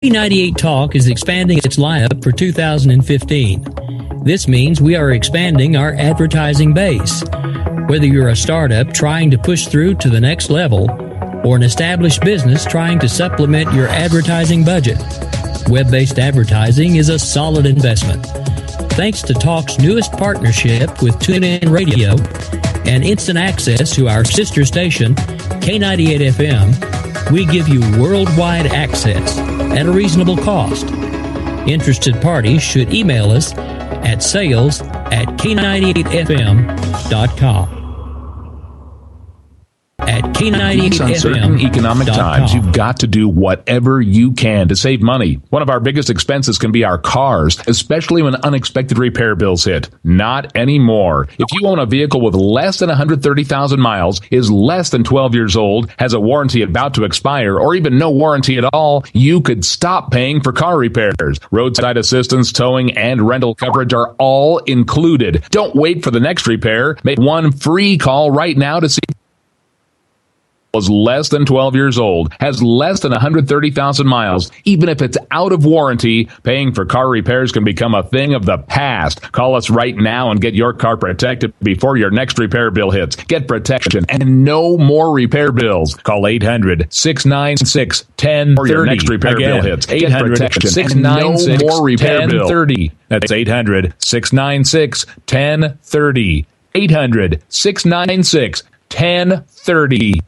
K98 Talk is expanding its lineup for 2015. This means we are expanding our advertising base. Whether you're a startup trying to push through to the next level or an established business trying to supplement your advertising budget, web-based advertising is a solid investment. Thanks to Talk's newest partnership with TuneIn Radio and instant access to our sister station, K98 FM, we give you worldwide access at a reasonable cost. Interested parties should email us at sales@k98fm.com. At K98FM.com. In uncertain economic times, you've got to do whatever you can to save money. One of our biggest expenses can be our cars, especially when unexpected repair bills hit. Not anymore. If you own a vehicle with less than 130,000 miles, is less than 12 years old, has a warranty about to expire, or even no warranty at all, you could stop paying for car repairs. Roadside assistance, towing, and rental coverage are all included. Don't wait for the next repair. Make one free call right now to see was less than 12 years old, has less than 130,000 miles. Even if it's out of warranty, paying for car repairs can become a thing of the past. Call us right now and get your car protected before your next repair bill hits. Get protection and no more repair bills. Call 800-696-1030 for your next repair bill hits. 800-696 more repair bill. 1030. That's 800-696-1030. 800-696-1030.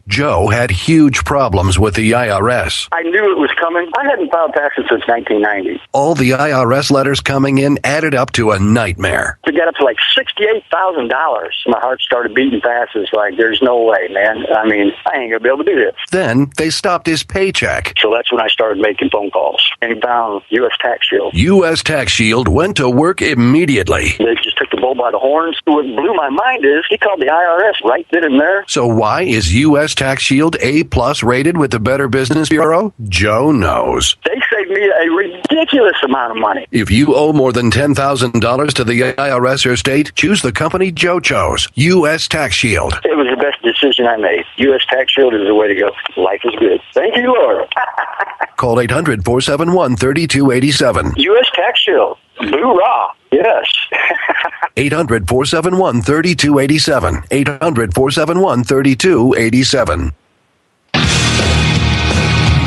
Joe had huge problems with the IRS. I knew it was coming. I hadn't filed taxes since 1990. All the IRS letters coming in added up to a nightmare. To get up to like $68,000, my heart started beating fast. It's like, there's no way, man. I mean, I ain't going to be able to do this. Then they stopped his paycheck. So that's when I started making phone calls and found U.S. Tax Shield. U.S. Tax Shield went to work immediately. They just took the bull by the horns. What blew my mind is he called the IRS right then and there. So why is U.S. Tax Shield A+ rated with the Better Business Bureau? Joe knows. They saved me a ridiculous amount of money. If you owe more than $10,000 to the IRS or state, choose the company Joe chose, U.S. Tax Shield. It was the best decision I made. U.S. Tax Shield is the way to go. Life is good. Thank you, Lord. Call 800-471-3287. U.S. Tax Shield. Hoorah. Yes. 800-471-3287. 800-471-3287.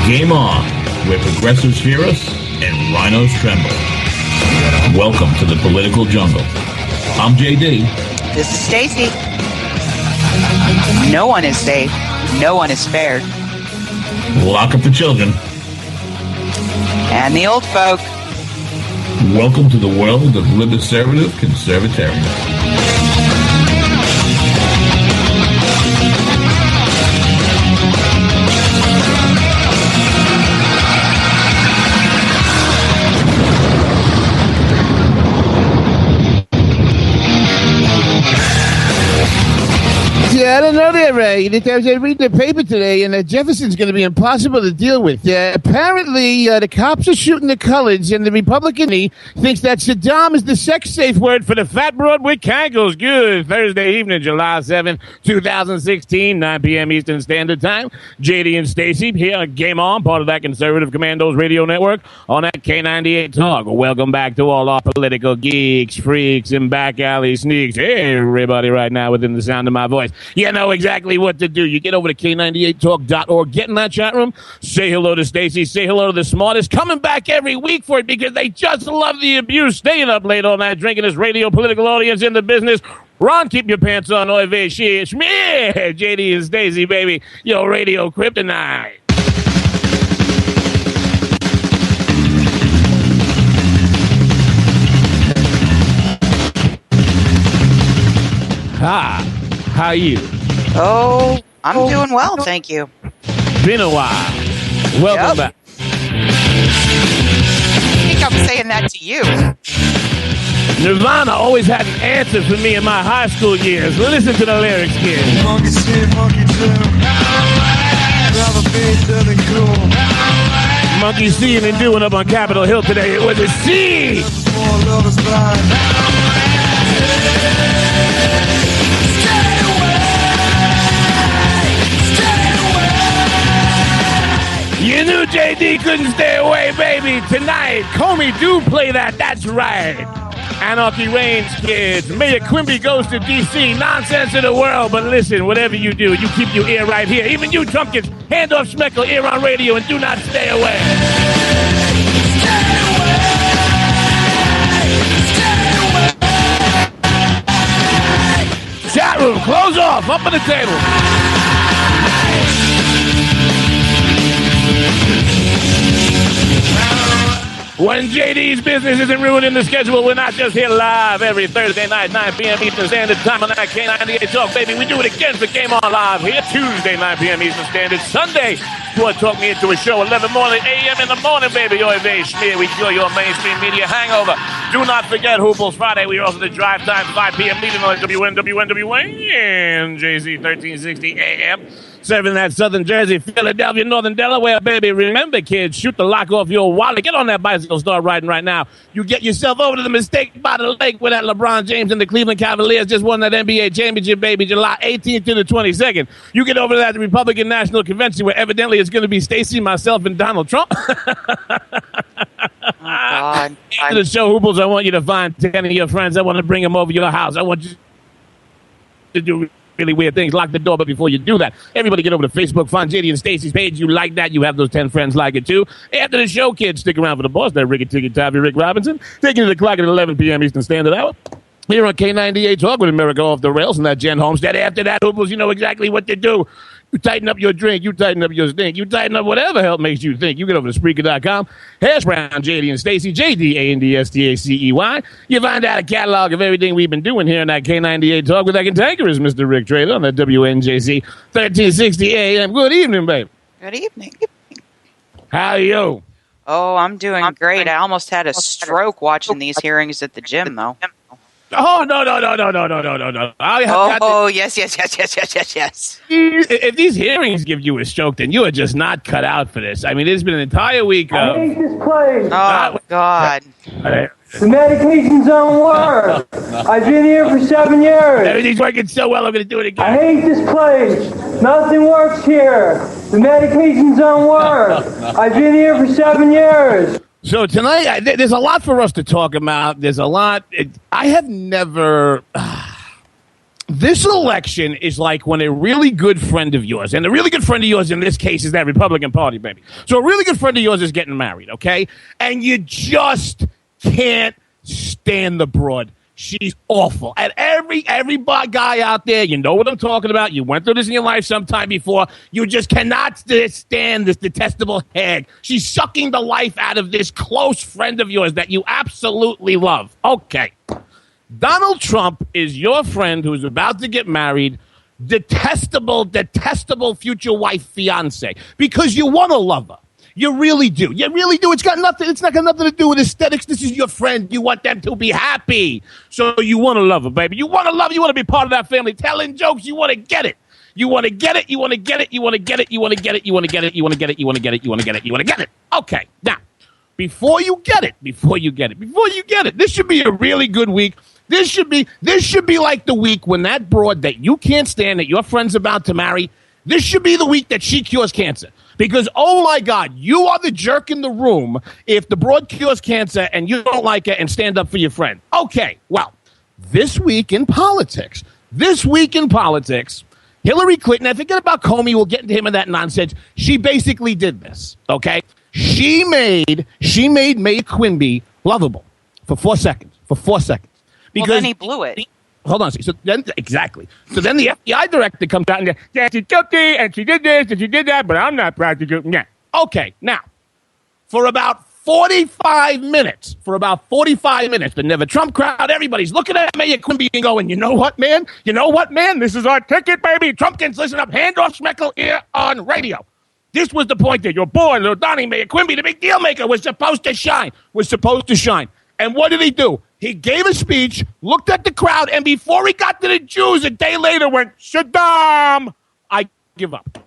Game on, where progressives fear us and rhinos tremble. Welcome to the political jungle. I'm JD. This is Stacey. No one is safe. No one is spared. Lock up the children. And the old folk. Welcome to the world of libertarian conservatarian. Yeah, I don't know that, Ray. I was reading the paper today, and Jefferson's going to be impossible to deal with. Apparently, the cops are shooting the coloreds, and the Republican thinks that Saddam is the sex-safe word for the fat broad with cankles. Good. Thursday evening, July 7th, 2016, 9 p.m. Eastern Standard Time. JD and Stacey here on Game On, part of that Conservative Commandos radio network on that K98 Talk. Welcome back to all our political geeks, freaks, and back alley sneaks. Hey, everybody right now within the sound of my voice. You know exactly what to do. You get over to K98Talk.org, get in that chat room, say hello to Stacey, say hello to the smartest, coming back every week for it because they just love the abuse, staying up late all night, drinking this radio political audience in the business. Ron, keep your pants on. Oy vey, shit, schmear. JD and Stacey, baby. Yo, radio kryptonite. Hi. How are you? Oh, I'm doing well, thank you. Been a while. Welcome back. I think I'm saying that to you. Nirvana always had an answer for me in my high school years. Listen to the lyrics here. Monkey see, monkey do. Monkey seeing and doing up on Capitol Hill today. It was a C. You knew JD couldn't stay away, baby. Tonight, Comey do play that. That's right. Anarchy reigns, kids. Mayor Quimby goes to D.C. Nonsense in the world. But listen, whatever you do, you keep your ear right here. Even you, Trumpkins, hand off Schmeckle, ear on radio, and do not stay away. Stay away. Chat room, close off. Up on the table. When JD's business isn't ruining the schedule, we're not just here live every Thursday night, 9 p.m. Eastern Standard Time on that K98 Talk, baby. We do it again for Game On Live here Tuesday, 9 p.m. Eastern Standard. Sunday, Sport Talk me into a show, 11 morning, a.m. in the morning, baby. Oy vey, schmear. We cure your mainstream media hangover. Do not forget Hooples Friday. We are also the drive time, 5 p.m. leading on WNWNWN, JZ 1360 a.m. Serving that Southern Jersey, Philadelphia, Northern Delaware, baby. Remember, kids, shoot the lock off your wallet. Get on that bicycle, start riding right now. You get yourself over to the Mistake by the Lake where that LeBron James and the Cleveland Cavaliers just won that NBA championship, baby, July 18th to the 22nd. You get over to that Republican National Convention where evidently it's going to be Stacey, myself, and Donald Trump. God. After the show, Hoobles, I want you to find 10 of your friends. I want to bring them over to your house. I want you to do really weird things. Lock the door, but before you do that, everybody get over to Facebook, find JD and Stacey's page. You like that, you have those 10 friends like it too. After the show, kids, stick around for the boss. That Ricky Ticky Tavi Rick Robinson. Taking to the clock at 11 p.m. Eastern Standard Hour. Here on K98 Talk with America Off the Rails and that Jen Homestead. After that, Hoobles, you know exactly what to do. You tighten up your drink. You tighten up your stink. You tighten up whatever hell makes you think. You get over to Spreaker.com. Hash brown, JD and Stacey. JDANDSTACEY. You find out a catalog of everything we've been doing here in that K98 Talk with that cantankerous Mr. Rick Trader on that WNJC 1360 AM. Good evening, babe. Good evening. How are you? Oh, I'm doing great. I almost had a stroke watching these hearings at the gym, though. Oh, no. Yes. If these hearings give you a stroke, then you are just not cut out for this. I mean, it's been an entire week of... I hate this place. Oh, God. The medications don't work. I've been here for 7 years. Everything's working so well, I'm going to do it again. I hate this place. Nothing works here. The medications don't work. I've been here for 7 years. So tonight, there's a lot for us to talk about. There's a lot. I have never... This election is like when a really good friend of yours, and a really good friend of yours in this case is that Republican Party, baby. So a really good friend of yours is getting married, okay? And you just can't stand the broad. She's awful. And every guy out there, you know what I'm talking about. You went through this in your life sometime before. You just cannot stand this detestable hag. She's sucking the life out of this close friend of yours that you absolutely love. Okay. Donald Trump is your friend who's about to get married. Detestable future wife, fiance. Because you want to love her. You really do. You really do. It's not got nothing to do with aesthetics. This is your friend. You want them to be happy. So you want to love her, baby. You want to love her. You want to be part of that family. Telling jokes. You want to get it. You want to get it. You want to get it. You want to get it. You want to get it. You want to get it. You want to get it. You want to get it. You want to get it. You want to get it. Okay. Now, before you get it, this should be a really good week. This should be like the week when that broad that you can't stand, that your friend's about to marry, this should be the week that she cures cancer. Because, oh, my God, you are the jerk in the room if the broad cures cancer and you don't like it and stand up for your friend. Okay, well, this week in politics, Hillary Clinton, I forget about Comey, we'll get into him and that nonsense. She basically did this, okay? She made Mayor Quimby lovable for 4 seconds. Because Well, then he blew it. Hold on. So then the FBI director comes out and says, yeah, she's guilty, and she did this, and she did that, but I'm not prosecuting. Yeah. Okay. Now, for about 45 minutes, the Never Trump crowd, everybody's looking at Mayor Quimby and going, you know what, man? This is our ticket, baby. Trumpkins, listen up. Hand off Schmeckle here on radio. This was the point that your boy, little Donnie, Mayor Quimby, the big deal maker, was supposed to shine. And what did he do? He gave a speech, looked at the crowd, and before he got to the Jews, a day later went, Saddam, I give up.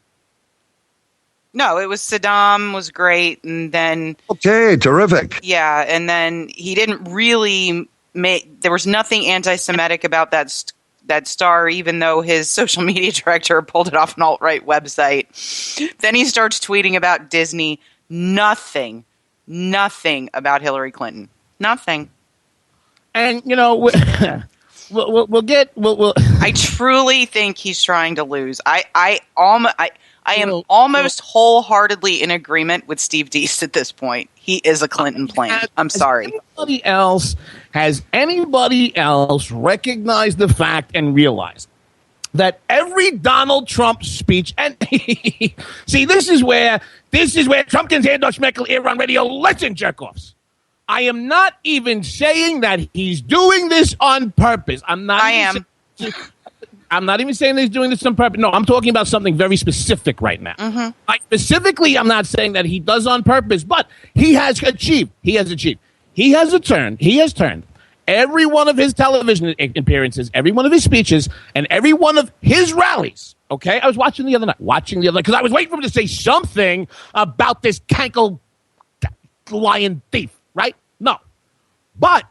No, it was Saddam was great, and then... Okay, terrific. Yeah, and then he didn't really there was nothing anti-Semitic about that that star, even though his social media director pulled it off an alt-right website. Then he starts tweeting about Disney. Nothing about Hillary Clinton. Nothing. And, you know, we'll get... I truly think he's trying to lose. I am almost wholeheartedly in agreement with Steve Deese at this point. He is a Clinton plant. I'm sorry. Has anybody else recognized the fact and realized that every Donald Trump speech, and see, this is where Trumpkins and Dutch Schmeckel here on radio. Listen, jerk-offs. I am not even saying that he's doing this on purpose. I'm not even saying that he's doing this on purpose. No, I'm talking about something very specific right now. Mm-hmm. Specifically, I'm not saying that he does on purpose, but he has achieved. He has turned every one of his television appearances, every one of his speeches, and every one of his rallies. Okay? I was watching the other night, because I was waiting for him to say something about this cankle lion thief, right? No. But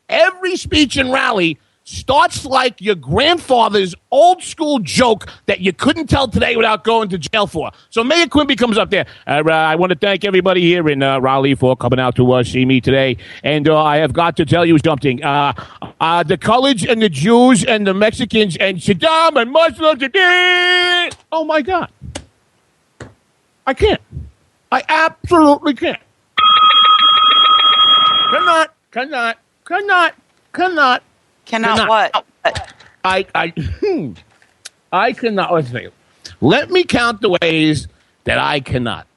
every speech and rally starts like your grandfather's old school joke that you couldn't tell today without going to jail for. So Mayor Quimby comes up there. I want to thank everybody here in Raleigh for coming out to see me today. And I have got to tell you something. The college and the Jews and the Mexicans and Saddam and Muslims. Oh, my God. I can't. I absolutely can't. Cannot. Cannot what? I cannot. Let's see. Let me count the ways that I cannot.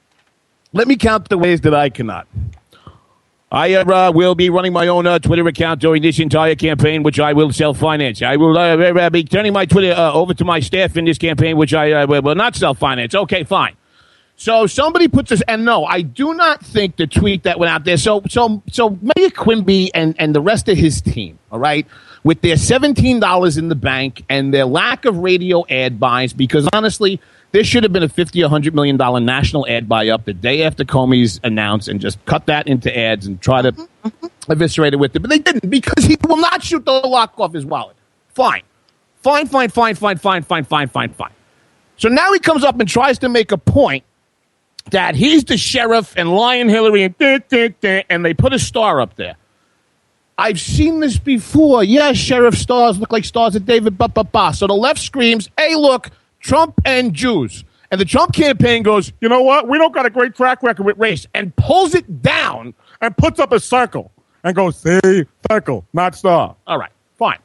I will be running my own Twitter account during this entire campaign, which I will self-finance. I will be turning my Twitter over to my staff in this campaign, which I will not self-finance. Okay, fine. So somebody puts this, and no, I do not think the tweet that went out there. So Mayor Quimby and the rest of his team, all right, with their $17 in the bank and their lack of radio ad buys, because honestly, there should have been a $50 or $100 million national ad buy up the day after Comey's announced and just cut that into ads and try to eviscerate it with it. But they didn't, because he will not shoot the lock off his wallet. Fine. So now he comes up and tries to make a point that he's the sheriff and Lion Hillary and they put a star up there. I've seen this before. Yeah, sheriff stars look like stars at David ba. So the left screams, hey, look, Trump and Jews. And the Trump campaign goes, you know what? We don't got a great track record with race, and pulls it down and puts up a circle and goes, see, circle, not star. All right, fine.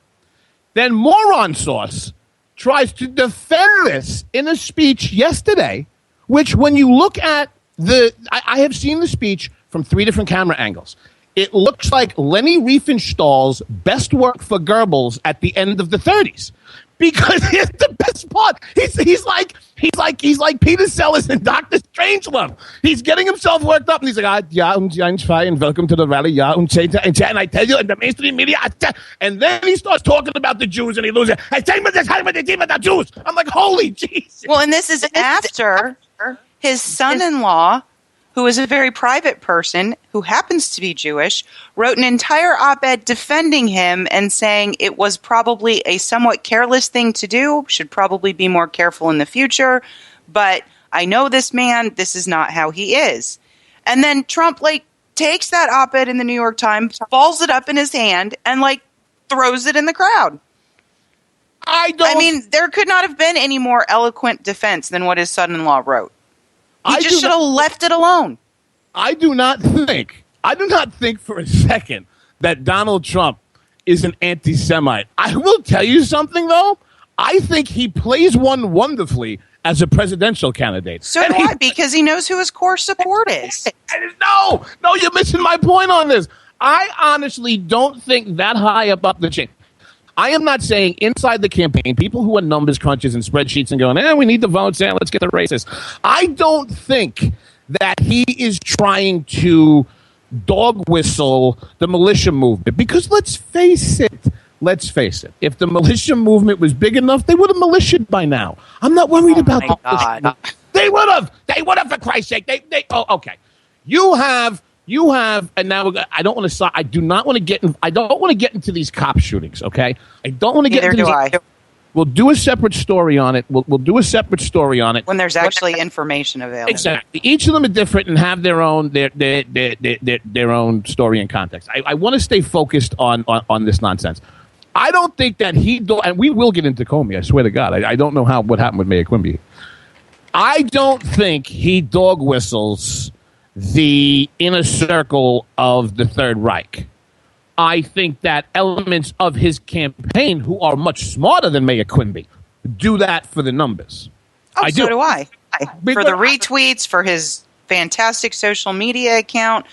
Then Moron Sauce tries to defend this in a speech yesterday, which when you look at I have seen the speech from 3 different camera angles. It looks like Lenny Riefenstahl's best work for Goebbels at the end of the 30s. Because here's the best part. He's like Peter Sellers in Dr. Strangelove. He's getting himself worked up, and he's like, ja, und and welcome to the rally, ja, und I tell you, in the mainstream media, and then he starts talking about the Jews, and he loses. The Jews. I'm like, holy Jesus. Well, and this is after his son-in-law, who is a very private person, who happens to be Jewish, wrote an entire op-ed defending him and saying it was probably a somewhat careless thing to do, should probably be more careful in the future, but I know this man, this is not how he is. And then Trump, takes that op-ed in the New York Times, balls it up in his hand, and, throws it in the crowd. I mean, there could not have been any more eloquent defense than what his son-in-law wrote. He just should have left it alone. I do not think for a second that Donald Trump is an anti-Semite. I will tell you something, though. I think he plays one wonderfully as a presidential candidate. So do I, because he knows who his core support is. No, you're missing my point on this. I honestly don't think that high up the chain. I am not saying inside the campaign, people who are numbers crunches and spreadsheets and going, we need the votes, let's get the races. I don't think that he is trying to dog whistle the militia movement. Because let's face it, if the militia movement was big enough, they would have militiaed by now. I'm not worried about that. They would have, for Christ's sake. Okay. You have You have, and now I don't want to. I do not want to get. I don't want to get into these cop shootings. Okay, I don't want to get into. Neither do I. We'll do a separate story on it. We'll do a separate story on it when there's actually information available. Exactly. Each of them are different and have their own their own story and context. I want to stay focused on this nonsense. I don't think that and we will get into Comey. I swear to God. I don't know what happened with Mayor Quimby. I don't think he dog whistles the inner circle of the Third Reich. I think that elements of his campaign, who are much smarter than Mayor Quimby, do that for the numbers. Oh, so do I. For the retweets, for his fantastic social media account.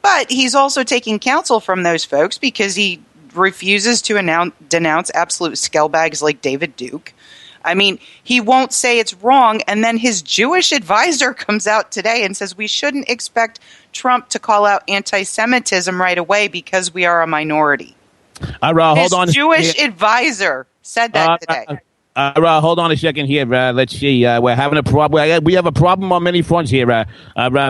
But he's also taking counsel from those folks because he refuses to denounce absolute scumbags like David Duke. I mean, he won't say it's wrong, and then his Jewish advisor comes out today and says we shouldn't expect Trump to call out anti-Semitism right away because we are a minority. Hold on. His Jewish advisor said that today. Hold on a second here. Let's see. We're having a problem. We have a problem on many fronts here.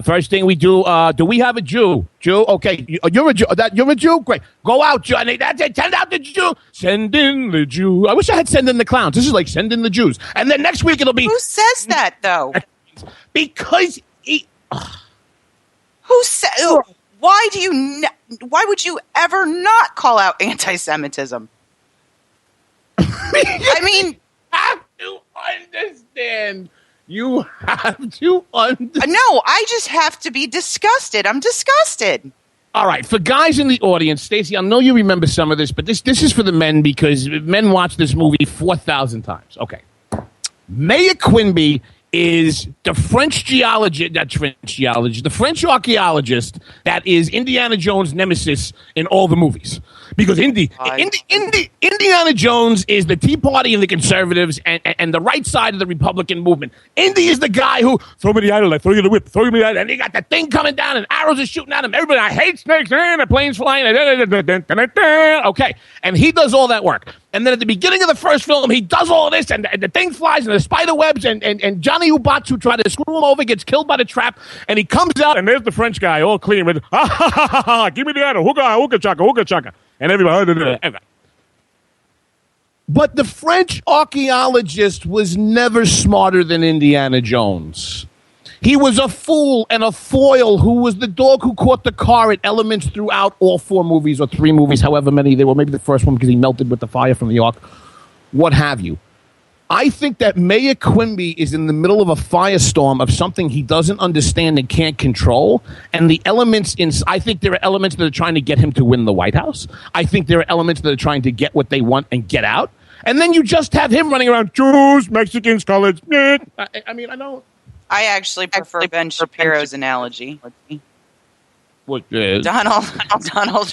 First thing we do we have a Jew? Jew? Okay. You're a Jew. You're a Jew? Great. Go out, Jew. That's it. Send out the Jew. Send in the Jew. I wish I had send in the clowns. This is like send in the Jews. And then next week it'll be... Who says that, though? Because he... Who said... Why would you ever not call out anti-Semitism? I mean... have to understand. You have to understand. No, I just have to be disgusted. I'm disgusted. All right, for guys in the audience, Stacey, I know you remember some of this, but this is for the men because men watch this movie 4,000 times. Okay. Mayor Quimby is the French the French archaeologist that is Indiana Jones' nemesis in all the movies. Because Indiana Jones is the Tea Party and the conservatives and the right side of the Republican movement. Indy is the guy who, throw me the idol, I throw you the whip, throw me the idol, and he got the thing coming down and arrows are shooting at him. Everybody, I hate snakes, and the plane's flying. Okay, and he does all that work. And then at the beginning of the first film, he does all of this, and the thing flies, and the spider webs, and Johnny Ubats, who tried to screw him over, gets killed by the trap, and he comes out, and there's the French guy, all clean, with, give me the idol, hookah chaka. And everybody. But the French archaeologist was never smarter than Indiana Jones. He was a fool and a foil who was the dog who caught the car at elements throughout all 4 movies or 3 movies, however many they were. Maybe the first one because he melted with the fire from the ark. What have you. I think that Mayor Quimby is in the middle of a firestorm of something he doesn't understand and can't control. And the elements I think there are elements that are trying to get him to win the White House. I think there are elements that are trying to get what they want and get out. And then you just have him running around, Jews, Mexicans, coloreds. I mean, I don't. I actually prefer Ben Shapiro's analogy. What, Donald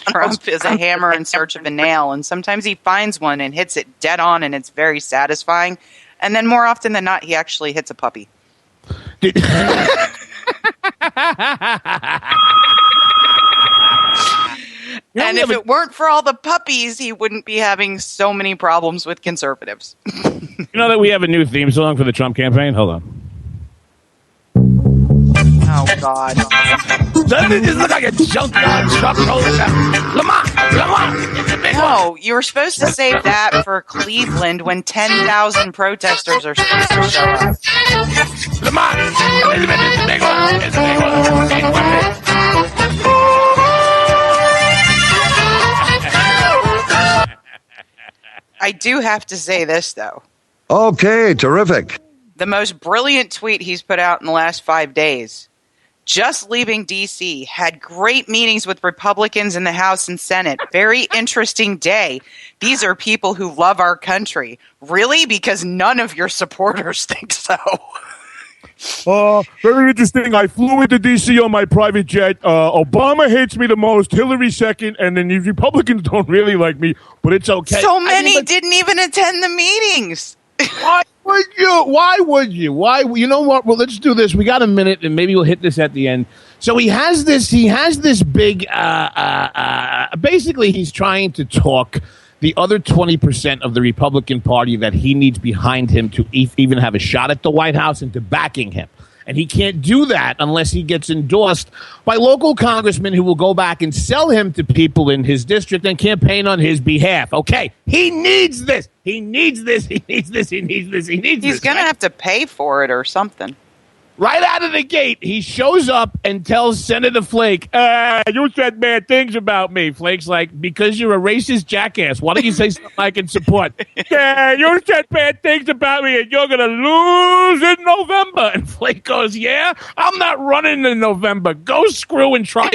Trump is a hammer in search of a nail, and sometimes he finds one and hits it dead on, and it's very satisfying. And then more often than not, he actually hits a puppy. And if it weren't for all the puppies, he wouldn't be having so many problems with conservatives. You know that we have a new theme song for the Trump campaign? Hold on. Oh, God. Doesn't it just look like a junkyard truck rolling down? Lamont! No, you were supposed to save that for Cleveland when 10,000 protesters are supposed to show up. Lamont! It's a big one! It's a big one! I do have to say this, though. Okay, terrific. The most brilliant tweet he's put out in the last 5 days. Just leaving D.C., had great meetings with Republicans in the House and Senate. Very interesting day. These are people who love our country. Really? Because none of your supporters think so. Very interesting. I flew into D.C. on my private jet. Obama hates me the most, Hillary second, and then the Republicans don't really like me, but it's okay. So many didn't even attend the meetings. Why would you? You know what? Well, let's do this. We got a minute, and maybe we'll hit this at the end. So he has this big, basically he's trying to talk the other 20% of the Republican Party that he needs behind him to even have a shot at the White House into backing him. And he can't do that unless he gets endorsed by local congressmen who will go back and sell him to people in his district and campaign on his behalf. Okay, he needs this. He needs this. He needs this. He needs this. He needs this. He's going to have to pay for it or something. Right out of the gate, he shows up and tells Senator Flake, you said bad things about me. Flake's like, because you're a racist jackass. Why don't you say something I can support? Yeah, you said bad things about me, and you're going to lose in November. And Flake goes, yeah, I'm not running in November. Go screw and try.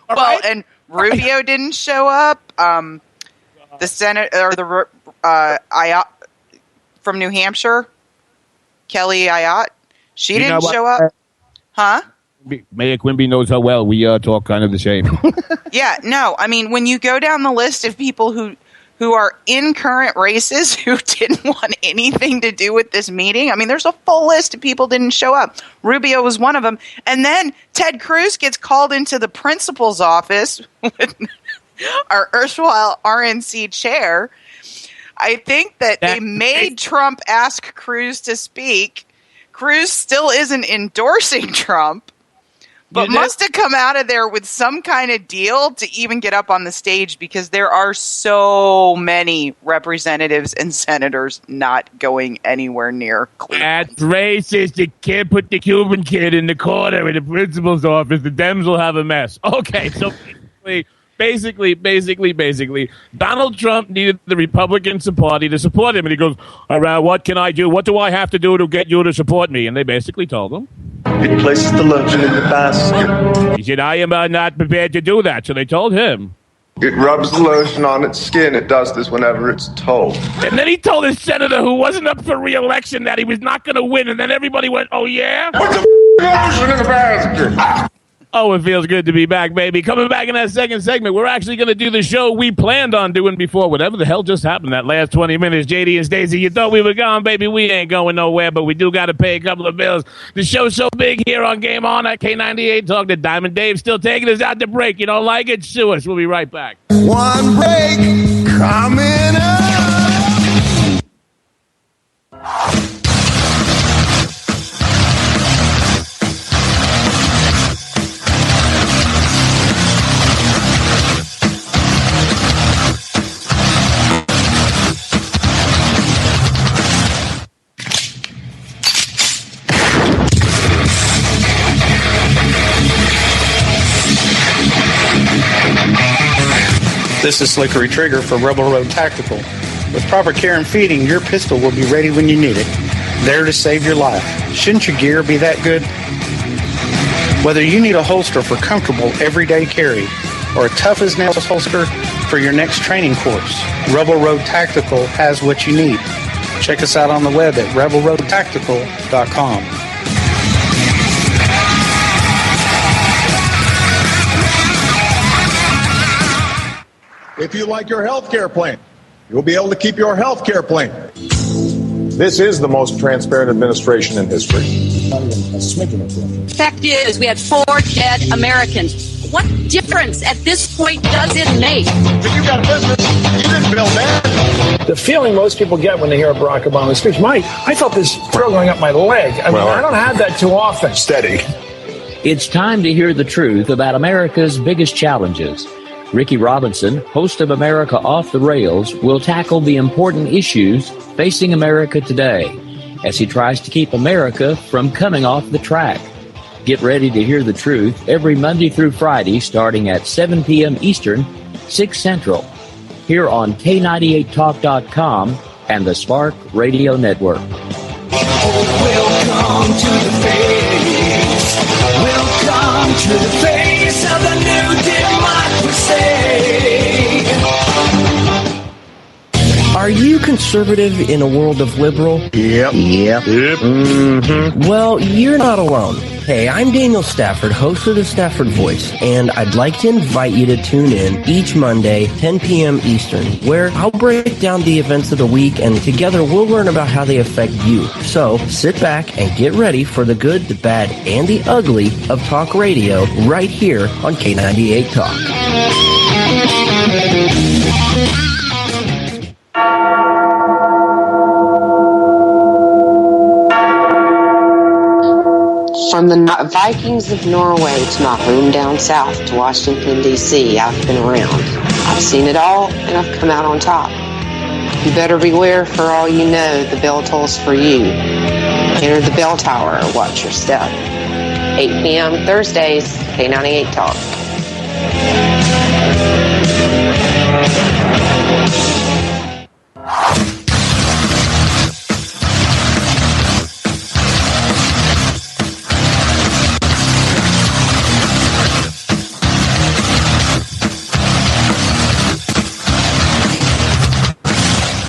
Well, right? And Rubio didn't show up. The Senate, or the Ayotte from New Hampshire, Kelly Ayotte. She didn't show up. Huh? Mayor Quimby knows how well we talk kind of the same. Yeah, no. I mean, when you go down the list of people who are in current races who didn't want anything to do with this meeting, I mean, there's a full list of people didn't show up. Rubio was one of them. And then Ted Cruz gets called into the principal's office with our erstwhile RNC chair. I think that they made Trump ask Cruz to speak. Cruz still isn't endorsing Trump, but must have come out of there with some kind of deal to even get up on the stage, because there are so many representatives and senators not going anywhere near Cleveland. That's racist. You can't put the Cuban kid in the corner in the principal's office. The Dems will have a mess. Okay, so basically, Donald Trump needed the Republican party to support him. And he goes, all right, what can I do? What do I have to do to get you to support me? And they basically told him. It places the lotion in the basket. He said, I am not prepared to do that. So they told him. It rubs the lotion on its skin. It does this whenever it's told. And then he told his senator who wasn't up for re-election that he was not going to win. And then everybody went, oh, yeah? Put the lotion in the basket. Oh, it feels good to be back, baby. Coming back in that second segment, we're actually going to do the show we planned on doing before. Whatever the hell just happened that last 20 minutes. JD and Stacey, you thought we were gone, baby. We ain't going nowhere, but we do got to pay a couple of bills. The show's so big here on Game On at K98 Talk to Diamond Dave. Still taking us out to break. You don't like it? Sue us. We'll be right back. One break coming up. This is Slickery Trigger for Rebel Road Tactical. With proper care and feeding, your pistol will be ready when you need it, there to save your life. Shouldn't your gear be that good? Whether you need a holster for comfortable everyday carry or a tough as nails holster for your next training course, Rebel Road Tactical has what you need. Check us out on the web at rebelroadtactical.com. If you like your health care plan, you'll be able to keep your health care plan. This is the most transparent administration in history. Fact is, we had 4 dead Americans. What difference at this point does it make? If you got business, you didn't build that. The feeling most people get when they hear a Barack Obama speech, I felt this thrill going up my leg. I don't have that too often. Steady. It's time to hear the truth about America's biggest challenges. Ricky Robinson, host of America Off the Rails, will tackle the important issues facing America today as he tries to keep America from coming off the track. Get ready to hear the truth every Monday through Friday starting at 7 p.m. Eastern, 6 Central, here on K98Talk.com and the Spark Radio Network. Welcome to the face. Welcome to the face of the new democracy. Are you conservative in a world of liberal? Yep. Mm-hmm. Well, you're not alone. Hey, I'm Daniel Stafford, host of the Stafford Voice, and I'd like to invite you to tune in each Monday, 10 p.m. Eastern, where I'll break down the events of the week, and together we'll learn about how they affect you. So sit back and get ready for the good, the bad, and the ugly of talk radio right here on K98 Talk. the Vikings of Norway to my home down south to Washington, D.C., I've been around. I've seen it all, and I've come out on top. You better beware, for all you know, the bell tolls for you. Enter the bell tower or watch your step. 8 p.m. Thursdays, K98 Talk.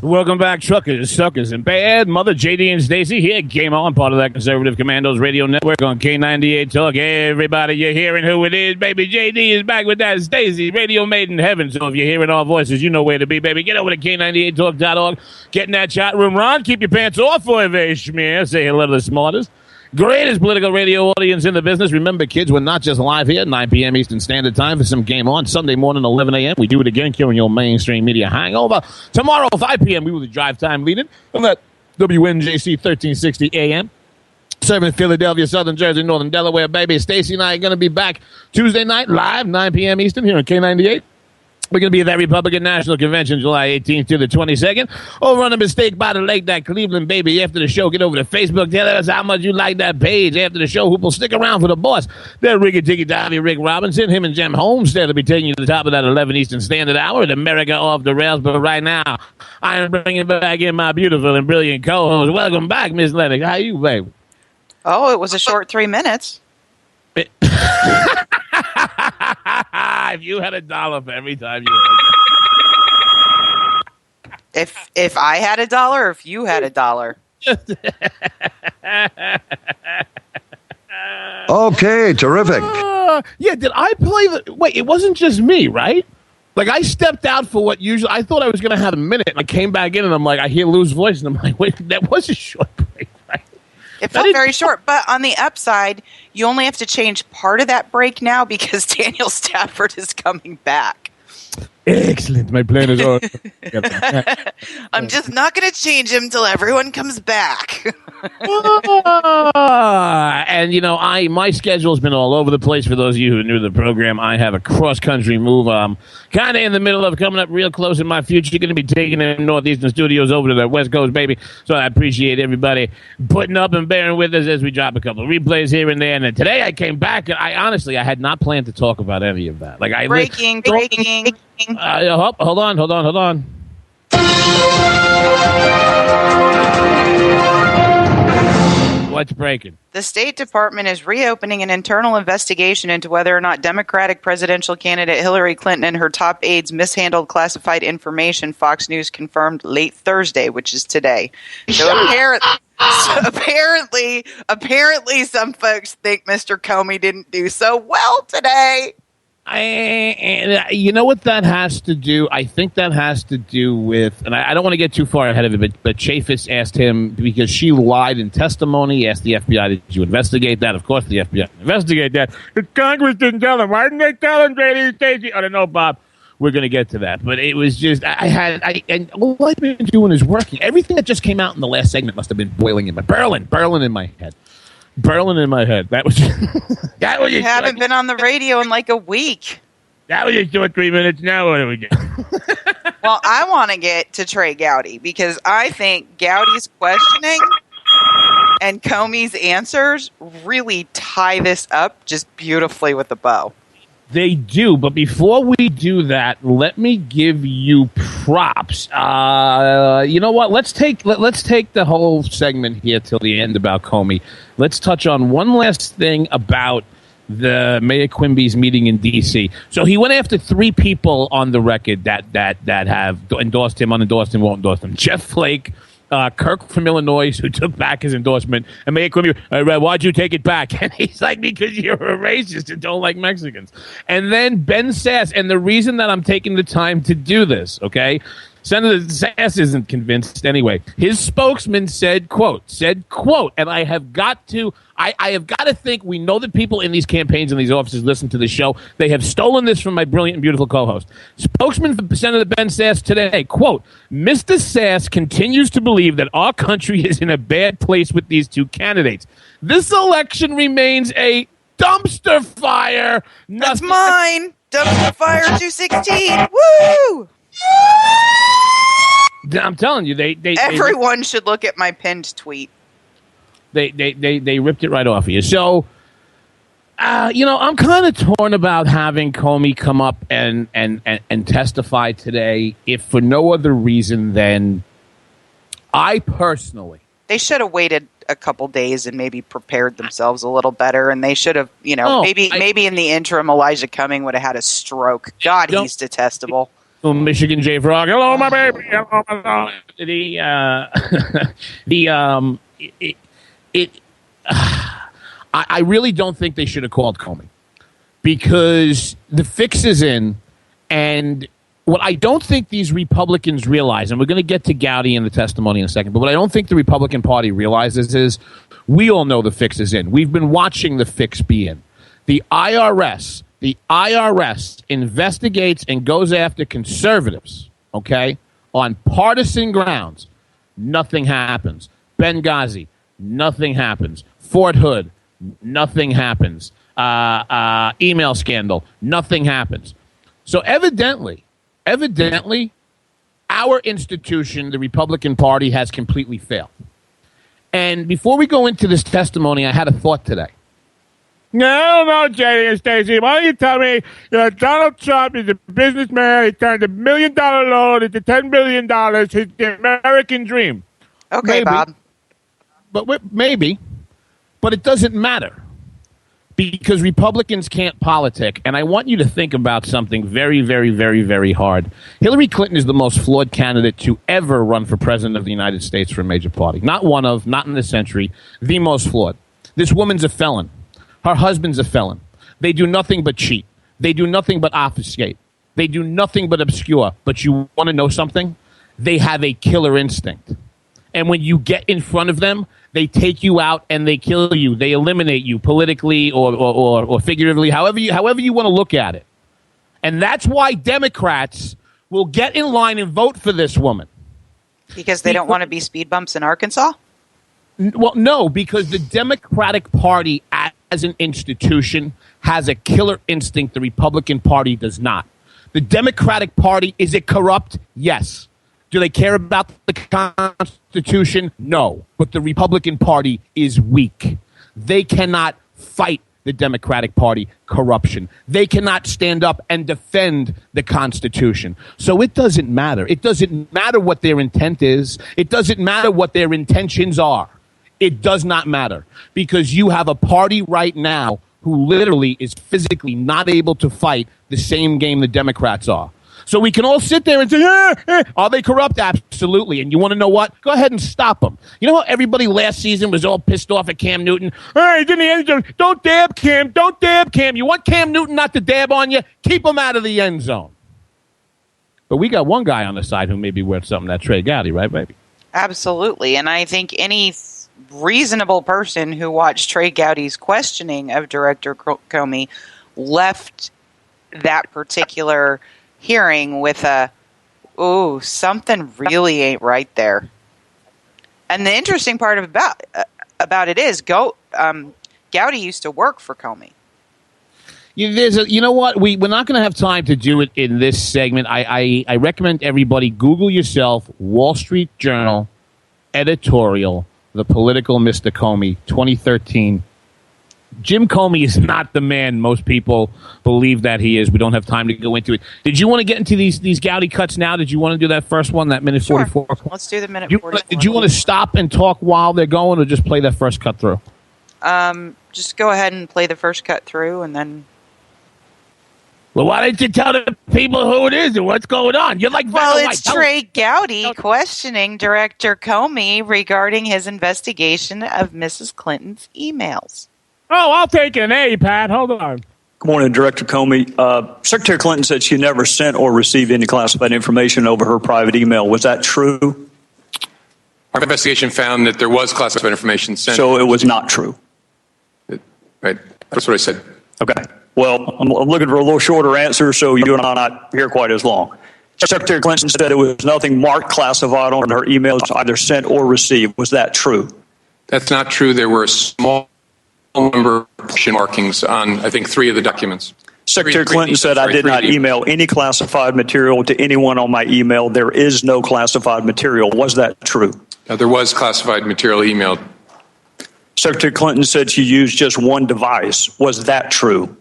Welcome back, truckers, suckers, and bad mother. JD and Stacey here. Game on, part of that Conservative Commandos radio network on K98 Talk. Everybody, you're hearing who it is, baby. JD is back with that Stacey, radio made in heaven. So if you're hearing our voices, you know where to be, baby. Get over to K98Talk.org. Get in that chat room. Ron, keep your pants off for a very schmear. Say hello to the smartest. Greatest political radio audience in the business. Remember, kids, we're not just live here, 9 p.m. Eastern Standard Time for some Game On. Sunday morning, 11 a.m. We do it again, curing your mainstream media hangover. Tomorrow, 5 p.m., we will the drive time leading on that WNJC 1360 a.m. Serving Philadelphia, Southern Jersey, Northern Delaware, baby. Stacey and I are going to be back Tuesday night, live, 9 p.m. Eastern, here on K98. We're going to be at that Republican National Convention July 18th to the 22nd. Over on the Mistake by the Lake, that Cleveland, baby. After the show, get over to Facebook. Tell us how much you like that page. After the show, who will stick around for the boss? They're Riggy Diggy Davy, Rick Robinson. Him and Jem Homestead will be taking you to the top of that 11 Eastern Standard Hour at America Off the Rails. But right now, I am bringing back in my beautiful and brilliant co-host. Welcome back, Miss Lennox. How you, baby? Oh, it was a short 3 minutes. If you had $1 for every time you heard that. If I had $1 or if you had $1. Okay, terrific. Yeah, did I play the... Wait, it wasn't just me, right? Like, I stepped out for what usually... I thought I was going to have a minute, and I came back in, and I'm like, I hear Lou's voice, and I'm like, wait, that was a short break, right? It felt very short, but on the upside, you only have to change part of that break now because Daniel Stafford is coming back. Excellent. My plan is on. I'm just not going to change him till everyone comes back. And, you know, my schedule has been all over the place. For those of you who are new to the program, I have a cross-country move. Kind of in the middle of coming up real close in my future. You're going to be taking the Northeastern Studios over to the West Coast, baby. So I appreciate everybody putting up and bearing with us as we drop a couple of replays here and there. And then today I came back, and I had not planned to talk about any of that. Like breaking. Hold on. What's breaking? The State Department is reopening an internal investigation into whether or not Democratic presidential candidate Hillary Clinton and her top aides mishandled classified information, Fox News confirmed late Thursday, which is today. So apparently, some folks think Mr. Comey didn't do so well today. You know what that has to do? I think that has to do with, and I don't want to get too far ahead of it, but Chaffetz asked him, because she lied in testimony, asked the FBI, did you investigate that? Of course the FBI investigate that. The Congress didn't tell him. Why didn't they tell him, JD Stacey? I don't know, Bob. We're going to get to that. But it was just, and all I've been doing is working. Everything that just came out in the last segment must have been boiling in my, Berlin in my head. Berlin in my head. That was that was. You haven't been on the radio in like a week. That was just 2 or 3 minutes. Now what do we do? Well, I want to get to Trey Gowdy because I think Gowdy's questioning and Comey's answers really tie this up just beautifully with a bow. They do, but before we do that, let me give you props. You know what? Let's take the whole segment here till the end about Comey. Let's touch on one last thing about the Mayor Quimby's meeting in D.C. So he went after 3 people on the record that have endorsed him, unendorsed him, won't endorse him. Jeff Flake, Kirk from Illinois, who took back his endorsement, and Mayor Quimby, why'd you take it back? And he's like, because you're a racist and don't like Mexicans. And then Ben Sass, and the reason that I'm taking the time to do this, okay? Senator Sass isn't convinced anyway. His spokesman said, quote, and I have got to think we know that people in these campaigns and these offices listen to the show. They have stolen this from my brilliant and beautiful co-host. Spokesman for Senator Ben Sass today, quote, Mr. Sass continues to believe that our country is in a bad place with these 2 candidates. This election remains a dumpster fire. That's mine. Dumpster fire 216. Woo! I'm telling you, everyone should look at my pinned tweet. They ripped it right off of you. So, I'm kind of torn about having Comey come up and testify today, if for no other reason than I personally. They should have waited a couple days and maybe prepared themselves a little better, and they should have, maybe in the interim, Elijah Cumming would have had a stroke. God, he's detestable. Oh, Michigan J Frog. Hello, my baby. Hello, I really don't think they should have called Comey, because the fix is in, and what I don't think these Republicans realize, and we're going to get to Gowdy in the testimony in a second, but what I don't think the Republican Party realizes is we all know the fix is in. We've been watching the fix be in. The IRS investigates and goes after conservatives, okay, on partisan grounds. Nothing happens. Benghazi, nothing happens. Fort Hood, nothing happens. Email scandal, nothing happens. So evidently, our institution, the Republican Party, has completely failed. And before we go into this testimony, I had a thought today. No, JD and Stacey. Why don't you tell me, Donald Trump is a businessman. He turned $1 million loan into $10 billion. He's the American dream. Okay, maybe, Bob. Maybe. But it doesn't matter. Because Republicans can't politic. And I want you to think about something very, very, very, very hard. Hillary Clinton is the most flawed candidate to ever run for president of the United States for a major party. Not one of, not in this century, the most flawed. This woman's a felon. Her husband's a felon. They do nothing but cheat. They do nothing but obfuscate. They do nothing but obscure. But you want to know something? They have a killer instinct. And when you get in front of them, they take you out and they kill you. They eliminate you politically or figuratively, however you want to look at it. And that's why Democrats will get in line and vote for this woman. Because they don't want to be speed bumps in Arkansas? Well, no, because the Democratic Party as an institution has a killer instinct the Republican Party does not. The Democratic Party, is it corrupt? Yes. Do they care about the Constitution? No. But the Republican Party is weak. They cannot fight the Democratic Party corruption. They cannot stand up and defend the Constitution. So it doesn't matter. It doesn't matter what their intent is. It doesn't matter what their intentions are. It does not matter, because you have a party right now who literally is physically not able to fight the same game the Democrats are. So we can all sit there and say, are they corrupt? Absolutely. And you want to know what? Go ahead and stop them. You know how everybody last season was all pissed off at Cam Newton? He's in the end zone. Don't dab Cam. Don't dab Cam. You want Cam Newton not to dab on you? Keep him out of the end zone. But we got one guy on the side who may be worth something, that Trey Gowdy, right, baby? Absolutely. And I think any reasonable person who watched Trey Gowdy's questioning of Director Comey left that particular hearing with something really ain't right there. And the interesting part about it is Gowdy used to work for Comey. You know what? We're not going to have time to do it in this segment. I recommend everybody Google yourself Wall Street Journal editorial, The Political Mr. Comey, 2013. Jim Comey is not the man most people believe that he is. We don't have time to go into it. Did you want to get into these Gowdy cuts now? Did you want to do that first one, that minute 44? Let's do the minute 44. Did you want to stop and talk while they're going, or just play that first cut through? Just go ahead and play the first cut through, and then... Well, why don't you tell the people who it is and what's going on? You're like, well, it's Trey Gowdy questioning Director Comey regarding his investigation of Mrs. Clinton's emails. Oh, I'll take an A, Pat. Hold on. Good morning, Director Comey. Secretary Clinton said she never sent or received any classified information over her private email. Was that true? Our investigation found that there was classified information sent. So it was not true? Right. That's what I said. Okay. Well, I'm looking for a little shorter answer, so you and I are not here quite as long. Secretary Clinton said it was nothing marked classified on her emails, either sent or received. Was that true? That's not true. There were a small number of question markings on, I think, 3 of the documents. Secretary Clinton said, I did not email any classified material to anyone on my email. There is no classified material. Was that true? There was classified material emailed. Secretary Clinton said she used just one device. Was that true?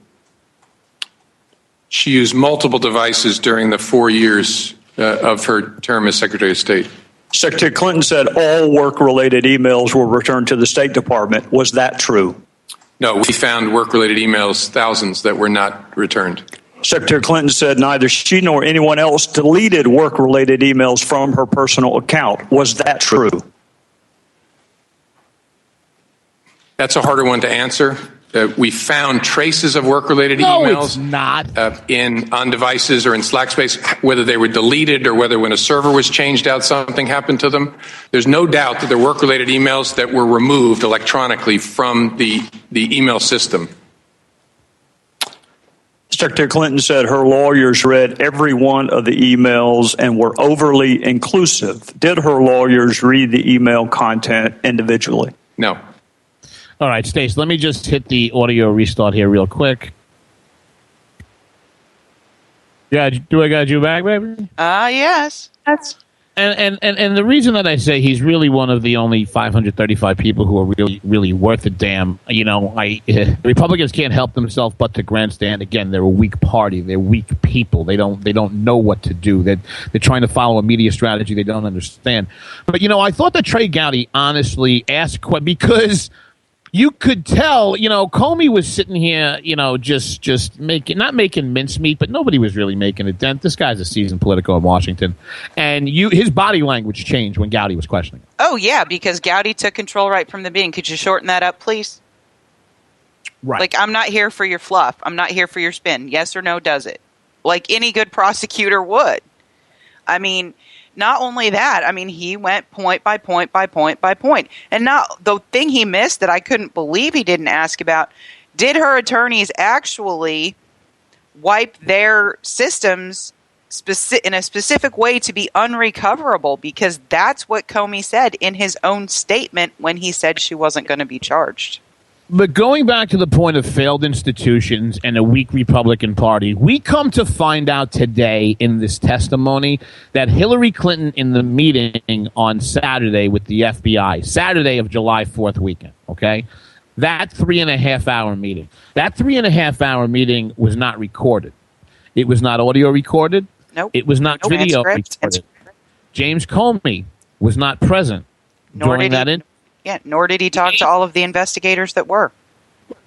She used multiple devices during the 4 years of her term as Secretary of State. Secretary Clinton said all work-related emails were returned to the State Department. Was that true? No, we found work-related emails, thousands, that were not returned. Secretary Clinton said neither she nor anyone else deleted work-related emails from her personal account. Was that true? That's a harder one to answer. We found traces of work-related emails on devices or in Slack space, whether they were deleted or whether when a server was changed out, something happened to them. There's no doubt that there were work-related emails that were removed electronically from the email system. Secretary Clinton said her lawyers read every one of the emails and were overly inclusive. Did her lawyers read the email content individually? No. All right, Stacey, let me just hit the audio restart here real quick. Yeah, do I got you back, baby? Yes. And the reason that I say he's really one of the only 535 people who are really worth a damn, Republicans can't help themselves but to grandstand. Again, they're a weak party. They're weak people. They don't know what to do. They're trying to follow a media strategy they don't understand. But I thought that Trey Gowdy honestly asked because you could tell, Comey was sitting here, just not making mincemeat, but nobody was really making a dent. This guy's a seasoned politico in Washington. And his body language changed when Gowdy was questioning. Oh, yeah, because Gowdy took control right from the beginning. Could you shorten that up, please? Right. Like, I'm not here for your fluff. I'm not here for your spin. Yes or no, does it? Like any good prosecutor would. I mean, not only that, he went point by point by point by point. And now the thing he missed that I couldn't believe he didn't ask about, did her attorneys actually wipe their systems in a specific way to be unrecoverable? Because that's what Comey said in his own statement when he said she wasn't going to be charged. But going back to the point of failed institutions and a weak Republican Party, we come to find out today in this testimony that Hillary Clinton in the meeting on Saturday with the FBI, Saturday of July 4th weekend, okay, that 3.5-hour meeting, meeting was not recorded. It was not audio recorded. Nope. It was not video recorded. James Comey was not present during that interview. Yeah, nor did he talk to all of the investigators that were.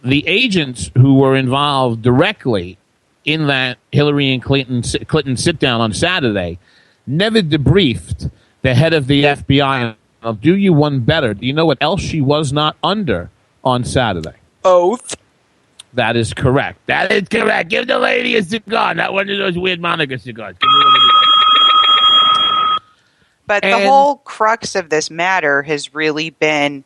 The agents who were involved directly in that Hillary and Clinton sit-down on Saturday never debriefed the head of the FBI. I'll do you one better. Do you know what else she was not under on Saturday? Oath. That is correct. That is correct. Give the lady a cigar, not one of those weird Monica cigars. But the whole crux of this matter has really been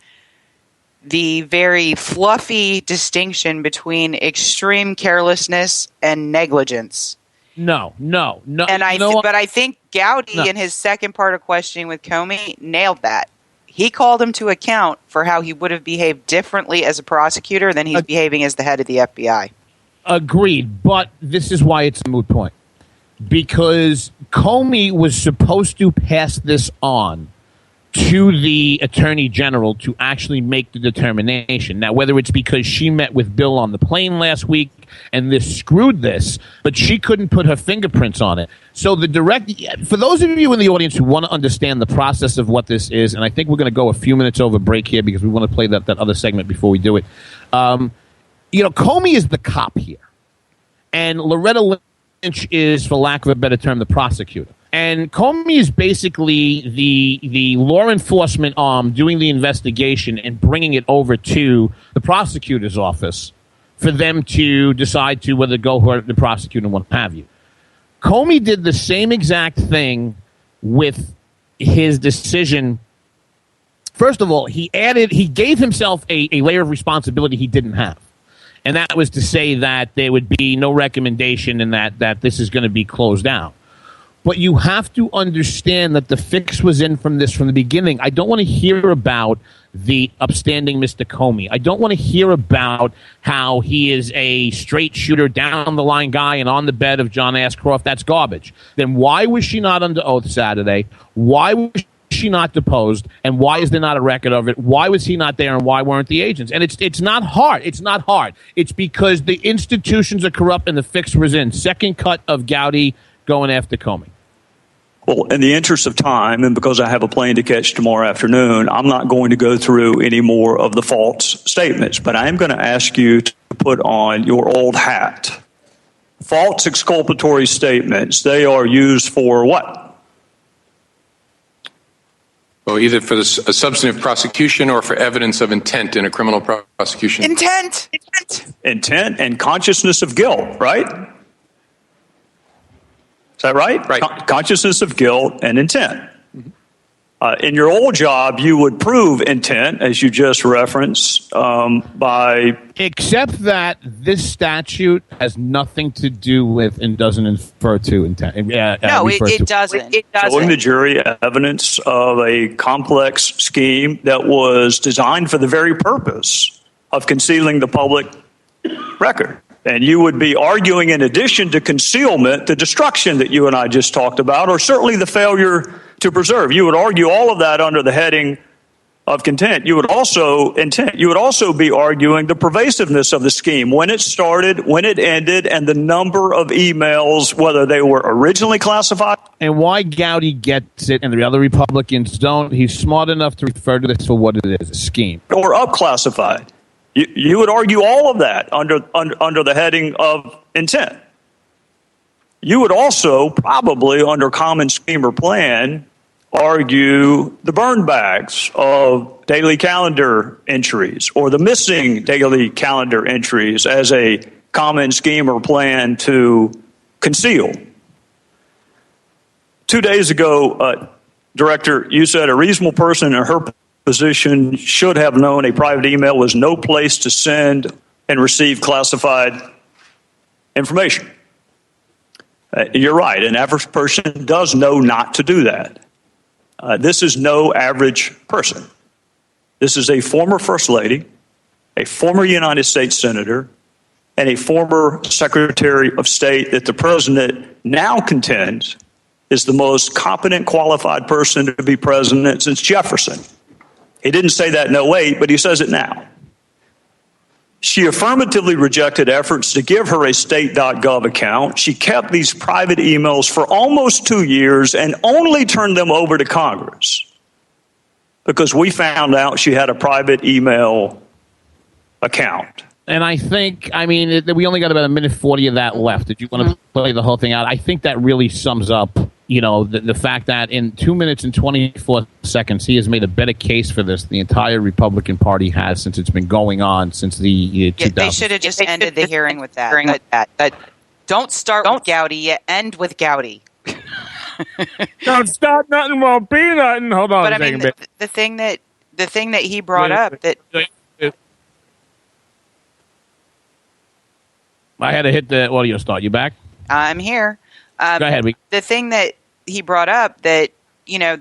the very fluffy distinction between extreme carelessness and negligence. No. And I think Gowdy in his second part of questioning with Comey nailed that. He called him to account for how he would have behaved differently as a prosecutor than he's behaving as the head of the FBI. Agreed, but this is why it's a moot point. Because Comey was supposed to pass this on to the Attorney General to actually make the determination. Now, whether it's because she met with Bill on the plane last week and this screwed this, but she couldn't put her fingerprints on it. So for those of you in the audience who want to understand the process of what this is, and I think we're going to go a few minutes over break here because we want to play that other segment before we do it. Comey is the cop here. And Loretta Lynch is, for lack of a better term, the prosecutor. And Comey is basically the law enforcement arm doing the investigation and bringing it over to the prosecutor's office for them to decide to whether to go hurt the prosecutor and what have you. Comey did the same exact thing with his decision. First of all, he gave himself a layer of responsibility he didn't have. And that was to say that there would be no recommendation and that this is going to be closed down. But you have to understand that the fix was in from the beginning. I don't want to hear about the upstanding Mr. Comey. I don't want to hear about how he is a straight shooter, down the line guy, and on the bed of John Ashcroft. That's garbage. Then why was she not under oath Saturday? Why was she not deposed? And why is there not a record of it? Why was he not there? And why weren't the agents? And it's not hard. It's not hard. It's because the institutions are corrupt and the fix was in. Second cut of Gowdy going after Comey. Well, in the interest of time, and because I have a plane to catch tomorrow afternoon, I'm not going to go through any more of the false statements, but I am going to ask you to put on your old hat. False exculpatory statements, they are used for what? Well, either for a substantive prosecution or for evidence of intent in a criminal prosecution. Intent and consciousness of guilt, right? Is that right? Right. Consciousness of guilt and intent. In your old job, you would prove intent, as you just referenced, by... Except that this statute has nothing to do with and doesn't infer to intent. No, it doesn't. It doesn't. Showing the jury evidence of a complex scheme that was designed for the very purpose of concealing the public record. And you would be arguing, in addition to concealment, the destruction that you and I just talked about, or certainly the failure to preserve. You would argue all of that under the heading of content. You would also be arguing the pervasiveness of the scheme, when it started, when it ended, and the number of emails, whether they were originally classified. And why Gowdy gets it and the other Republicans don't. He's smart enough to refer to this for what it is, a scheme. Or up-classified. You would argue all of that under the heading of intent. You would also probably, under common scheme or plan, argue the burn bags of daily calendar entries or the missing daily calendar entries as a common scheme or plan to conceal. 2 days ago, Director, you said a reasonable person in her position should have known a private email was no place to send and receive classified information. You're right. An average person does know not to do that. This is no average person. This is a former First Lady, a former United States Senator, and a former Secretary of State that the President now contends is the most competent, qualified person to be president since Jefferson. He didn't say that in 08, but he says it now. She affirmatively rejected efforts to give her a state.gov account. She kept these private emails for almost 2 years and only turned them over to Congress because we found out she had a private email account. And I think, we only got about 1:40 of that left. Did you want to play the whole thing out? I think that really sums up, the fact that in 2 minutes and 24 seconds, he has made a better case for this than the entire Republican Party has since it's been going on since the 2000s. They should have just ended the hearing with that. But don't start with Gowdy, you end with Gowdy. Don't start nothing, won't be nothing. Hold on a second. The thing that he brought up that... I had to hit the audio start. You back? I'm here. Go ahead. The thing that he brought up that,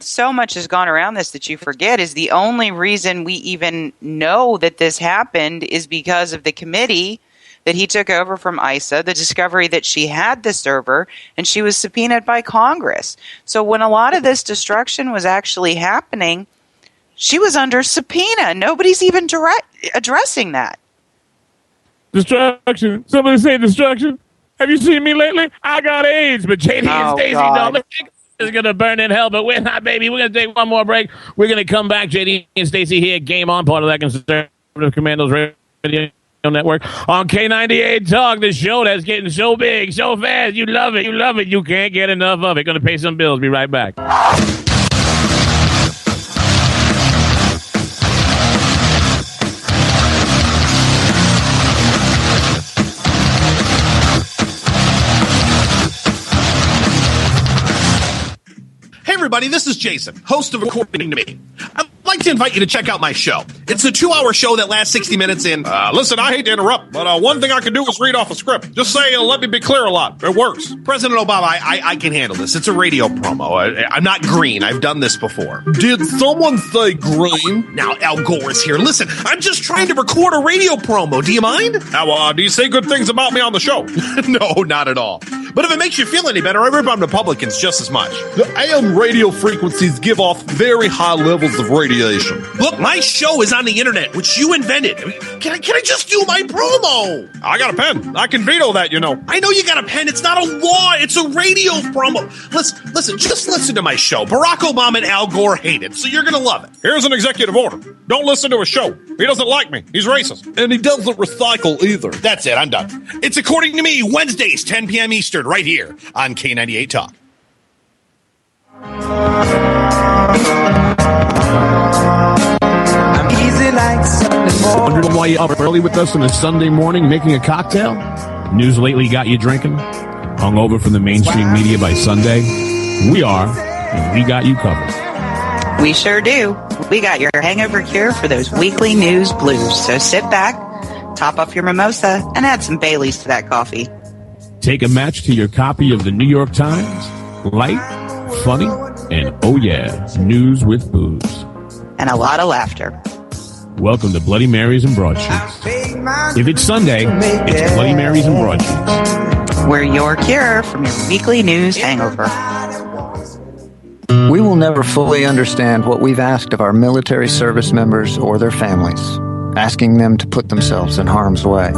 so much has gone around this that you forget is the only reason we even know that this happened is because of the committee that he took over from ISA, the discovery that she had the server, and she was subpoenaed by Congress. So when a lot of this destruction was actually happening, she was under subpoena. Nobody's even addressing that. Destruction. Somebody say destruction. Have you seen me lately? I got AIDS, but JD and Stacey don't. Is going to burn in hell, but we're not, baby. We're going to take one more break. We're going to come back. JD and Stacey here. Game On, part of that Conservative Commandos Radio Network on K98 Talk. The show that's getting so big, so fast. You love it. You love it. You can't get enough of it. Going to pay some bills. Be right back. Hey everybody, this is Jason, host of According to Me. I'm I'd like to invite you to check out my show. It's a 2-hour show that lasts 60 minutes in. Listen, I hate to interrupt, but one thing I can do is read off a script. Just say, let me be clear a lot. It works. President Obama, I can handle this. It's a radio promo. I'm not green. I've done this before. Did someone say green? Now, Al Gore is here. Listen, I'm just trying to record a radio promo. Do you mind? Now, do you say good things about me on the show? No, not at all. But if it makes you feel any better, I rip on Republicans just as much. The AM radio frequencies give off very high levels of radiation. Look, my show is on the internet, which you invented. Can I just do my promo? I got a pen. I can veto that, you know. I know you got a pen. It's not a law. It's a radio promo. Listen, just listen to my show. Barack Obama and Al Gore hate it, so you're going to love it. Here's an executive order. Don't listen to his show. He doesn't like me. He's racist. And he doesn't recycle either. That's it. I'm done. It's According to Me, Wednesdays, 10 p.m. Eastern, right here on K98 Talk. I'm easy like Sunday morning. Wondering why you're up early with us on a Sunday morning making a cocktail? News lately got you drinking? Hung over from the mainstream media by Sunday? We are, and we got you covered. We sure do. We got your hangover cure for those weekly news blues. So sit back, top off your mimosa, and add some Baileys to that coffee. Take a match to your copy of the New York Times. Light, funny, and oh yeah, news with booze. And a lot of laughter. Welcome to Bloody Marys and Broadsheets. If it's Sunday, it's Bloody Marys and Broadsheets. We're your cure from your weekly news hangover. We will never fully understand what we've asked of our military service members or their families, asking them to put themselves in harm's way,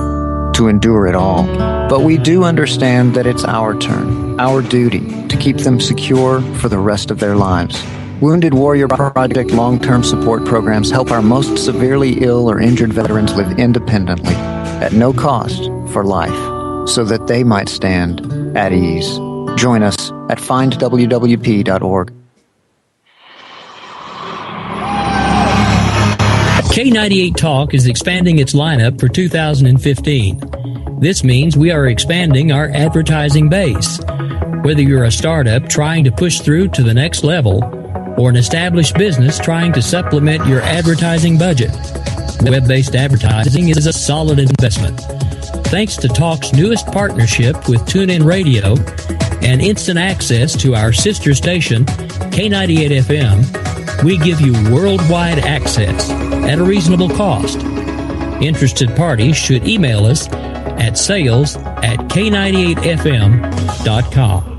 to endure it all. But we do understand that it's our turn, our duty, to keep them secure for the rest of their lives. Wounded Warrior Project long-term support programs help our most severely ill or injured veterans live independently, at no cost, for life, so that they might stand at ease. Join us at findwwp.org. K98 Talk is expanding its lineup for 2015. This means we are expanding our advertising base. Whether you're a startup trying to push through to the next level or an established business trying to supplement your advertising budget, web-based advertising is a solid investment. Thanks to Talk's newest partnership with TuneIn Radio and instant access to our sister station, K98 FM, we give you worldwide access at a reasonable cost. Interested parties should email us at sales@k98fm.com.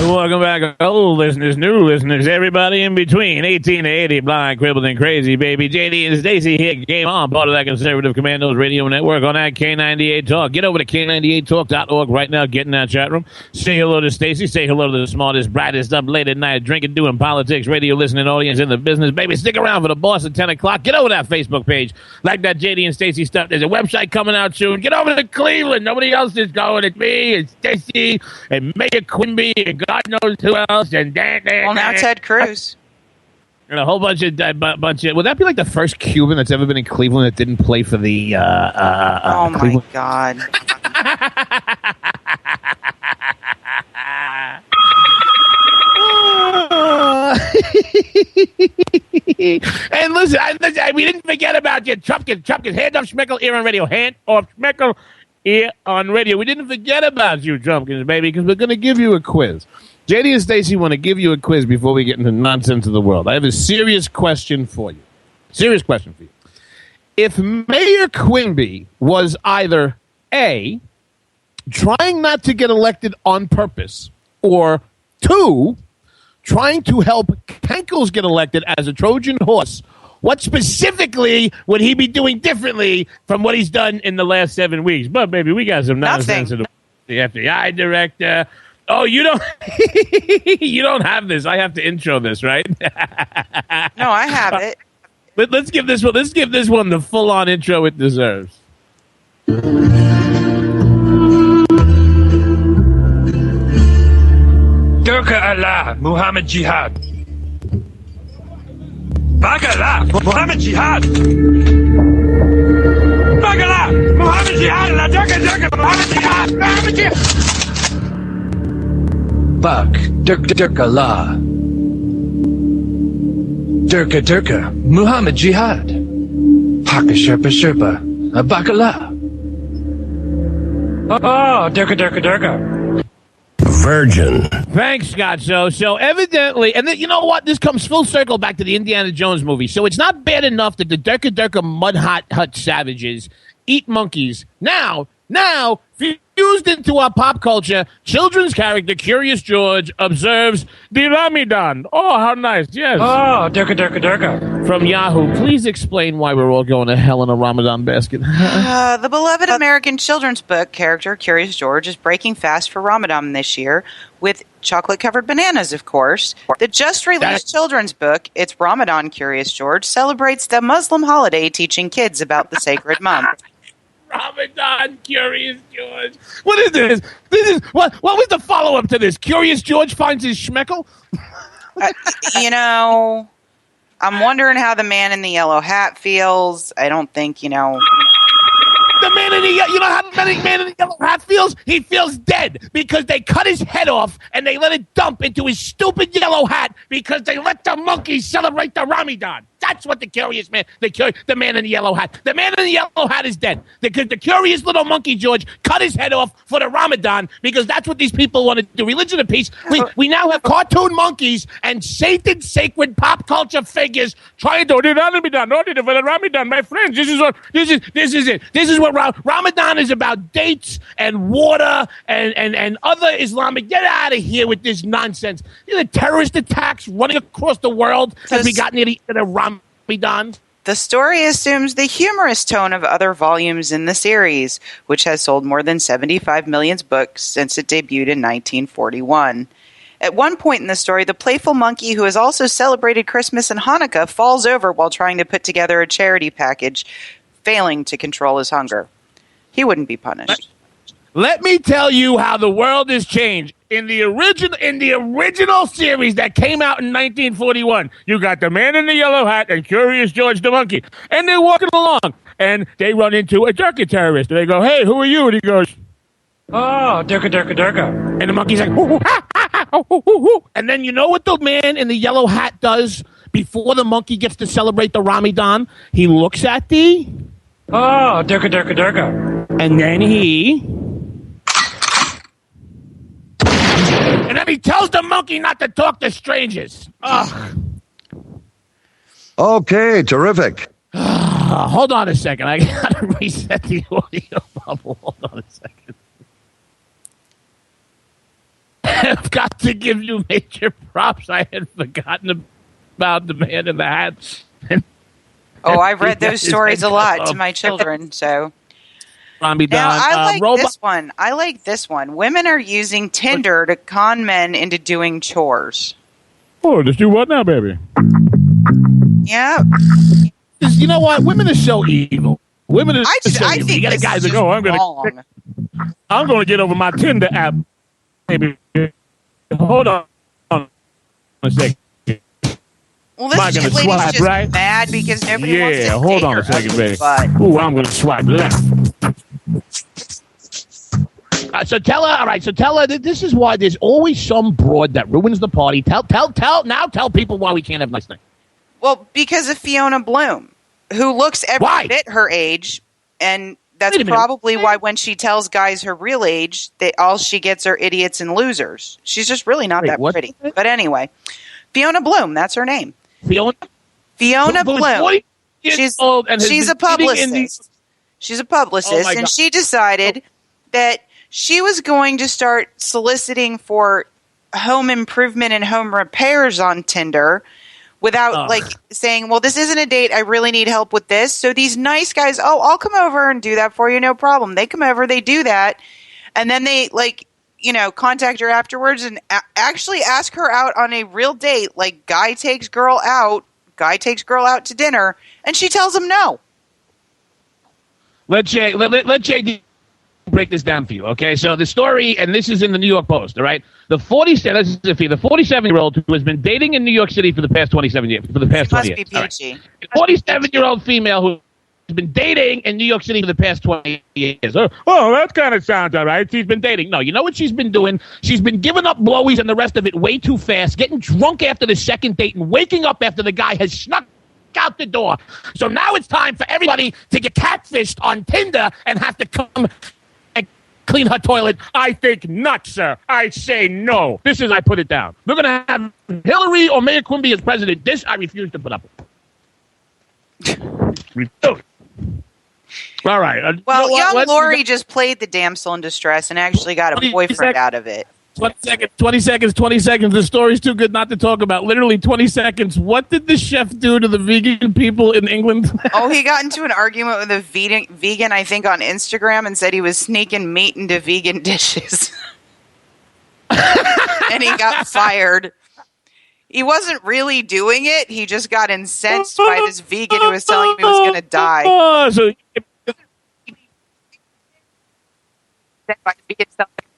Welcome back, old listeners, new listeners, everybody in between, 18 to 80, blind, crippled, and crazy, baby. JD and Stacey here, game on, part of that Conservative Commandos radio network on that K98 Talk. Get over to K98Talk.org right now, get in that chat room. Say hello to Stacey, say hello to the smartest, brightest, up late at night, drinking, doing politics, radio listening audience in the business. Baby, stick around for the boss at 10 o'clock. Get over to that Facebook page. Like that JD and Stacey stuff. There's a website coming out soon. Get over to Cleveland. Nobody else is going. It's me, it's Stacey, and Mayor Quimby, and God knows who else, and well, now Ted Cruz. And a whole bunch of. Would that be like the first Cuban that's ever been in Cleveland that didn't play for the? Oh my Cleveland? God! And listen, we didn't forget about you, Trumpkins. Hand up Schmeckel here on radio. Hand off Schmeckel here on radio. We didn't forget about you, Trumpkins, baby, because we're going to give you a quiz. JD and Stacey want to give you a quiz before we get into the nonsense of the world. I have a serious question for you. If Mayor Quimby was either A, trying not to get elected on purpose, or 2, trying to help Kankles get elected as a Trojan horse, what specifically would he be doing differently from what he's done in the last 7 weeks? But, baby, we got some nonsense. The FBI director. Oh, you don't you don't have this. I have to intro this, right? No, I have it. Let's give this one the full-on intro it deserves. Turka Allah, Muhammad Jihad. Baqala, Muhammad Jihad. Baqala, Muhammad Jihad, la Durka Durka, Muhammad Jihad, Muhammad Jihad. Bak, Durka La. Durka Durka, Muhammad Jihad. Paka Sherpa Sherpa, Baqala. Oh, Durka Durka Durka. Virgin. Thanks, Scott. So evidently, and then, you know what? This comes full circle back to the Indiana Jones movie. So it's not bad enough that the Durka Durka Mud Hut savages eat monkeys. Now, fused into our pop culture, children's character Curious George observes the Ramadan. Oh, how nice. Yes. Oh, Durka Durka Durka. From Yahoo, please explain why we're all going to hell in a Ramadan basket. The beloved American children's book character Curious George is breaking fast for Ramadan this year with chocolate-covered bananas, of course. The just-released children's book, It's Ramadan, Curious George, celebrates the Muslim holiday teaching kids about the sacred month. Ramadan, Curious George. What is this? What was the follow-up to this? Curious George finds his schmeckle? I'm wondering how the man in the yellow hat feels. I don't think, The man in the how the man in the yellow hat feels? He feels dead because they cut his head off and they let it dump into his stupid yellow hat because they let the monkeys celebrate the Ramadan. That's what the curious man, the man in the yellow hat. The man in the yellow hat is dead because the curious little monkey George cut his head off for the Ramadan because that's what these people want to do. Religion of peace. We now have cartoon monkeys and Satan sacred pop culture figures trying to do the Ramadan. No, the Ramadan, my friends. This is it. This is what Ramadan is about: dates and water and other Islamic. Get out of here with this nonsense. The terrorist attacks running across the world as we got near the Ramadan. The story assumes the humorous tone of other volumes in the series, which has sold more than 75 million books since it debuted in 1941. At one point in the story, the playful monkey who has also celebrated Christmas and Hanukkah falls over while trying to put together a charity package, failing to control his hunger. He wouldn't be punished. Let me tell you how the world has changed. In the original series that came out in 1941, you got the man in the yellow hat and Curious George the monkey. And they're walking along, and they run into a Durka terrorist. And they go, "Hey, who are you?" And he goes, "Oh, Durka Durka Durka." And the monkey's like, "Hoo, ha, ha, ha, hoo, hoo, hoo." And then you know what the man in the yellow hat does before the monkey gets to celebrate the Ramadan? He looks at the... "Oh, Durka Durka Durka." And then he tells the monkey not to talk to strangers. Ugh. Okay, terrific. Hold on a second. I got to reset the audio bubble. Hold on a second. I've got to give you major props. I had forgotten about the man in the hat. I've read those stories a lot to my children, so... Now, I like this one. Women are using Tinder to con men into doing chores. Oh, just do what now, baby? Yeah. You know what? Women are so evil. Women are so evil. You got a guy to go, I'm going to get over my Tinder app, baby. Hold on a second. Well, this lady's just mad because nobody wants to date hold on a second, baby. Ooh, I'm going to swipe left. So tell her that this is why there's always some broad that ruins the party. Tell people why we can't have nice things. Well, because of Fiona Bloom, who looks every bit her age, and that's probably why when she tells guys her real age, all she gets are idiots and losers. She's just really not that pretty. But anyway, Fiona Bloom, that's her name. Fiona Bloom. She's a publicist. She's a publicist, and she decided that she was going to start soliciting for home improvement and home repairs on Tinder without saying, well, this isn't a date. I really need help with this. So these nice guys, I'll come over and do that for you. No problem. They come over, they do that. And then they contact her afterwards and actually ask her out on a real date. Like guy takes girl out to dinner, and she tells him no. Let JD break this down for you, okay? So the story, and this is in the New York Post, all right? The 47-year-old who has been dating in New York City for the past 27 years, for the past 20 years. Must be peachy. Right. 47-year-old female who has been dating in New York City for the past 20 years. Oh, that kind of sounds all right. She's been dating. No, you know what she's been doing? She's been giving up blowies and the rest of it way too fast, getting drunk after the second date, and waking up after the guy has snuck out the door. So now it's time for everybody to get catfished on Tinder and have to come and clean her toilet. I think not, sir. I say no. This is, I put it down. We're going to have Hillary or Mayor Quimby as president. This I refuse to put up with. All right. Well, young Lori just played the damsel in distress and actually got a boyfriend out of it. 20 seconds. The story's too good not to talk about. Literally 20 seconds. What did the chef do to the vegan people in England? Oh, he got into an argument with a vegan, I think, on Instagram and said he was sneaking meat into vegan dishes. And he got fired. He wasn't really doing it. He just got incensed by this vegan who was telling him he was going to die.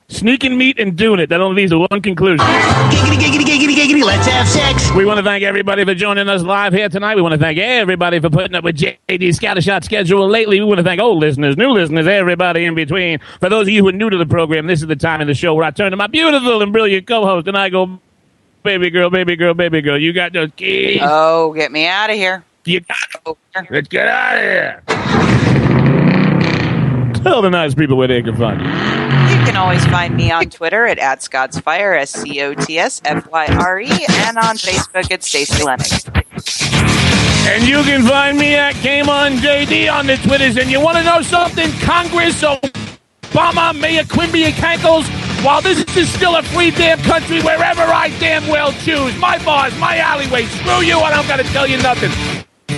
Sneaking meat and doing it. That only leads to one conclusion. Giggity, let's have sex. We want to thank everybody for joining us live here tonight. We want to thank everybody for putting up with JD's Scattershot schedule lately. We want to thank old listeners, new listeners, everybody in between. For those of you who are new to the program, this is the time in the show where I turn to my beautiful and brilliant co-host and I go, baby girl, you got those keys. Oh, get me out of here. You got to. Let's get out of here. Tell the nice people where they can find you. You can always find me on Twitter at @ScottsFire, SCOTSFYRE, and on Facebook at Stacey Lennox. And you can find me at Game On JD on the Twitters. And you want to know something? Congress, Obama, Mayor Quimby, and Cankles, while this is still a free damn country, wherever I damn well choose, my bars, my alleyway, screw you, I don't got to tell you nothing.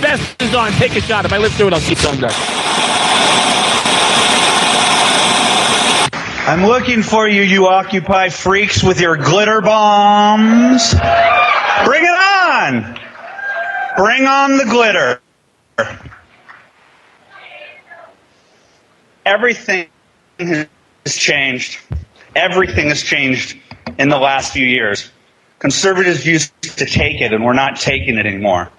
Best is on. Take a shot. If I live through it, I'll keep some done. I'm looking for you, you Occupy freaks with your glitter bombs. Bring it on! Bring on the glitter. Everything has changed. Everything has changed in the last few years. Conservatives used to take it, and we're not taking it anymore.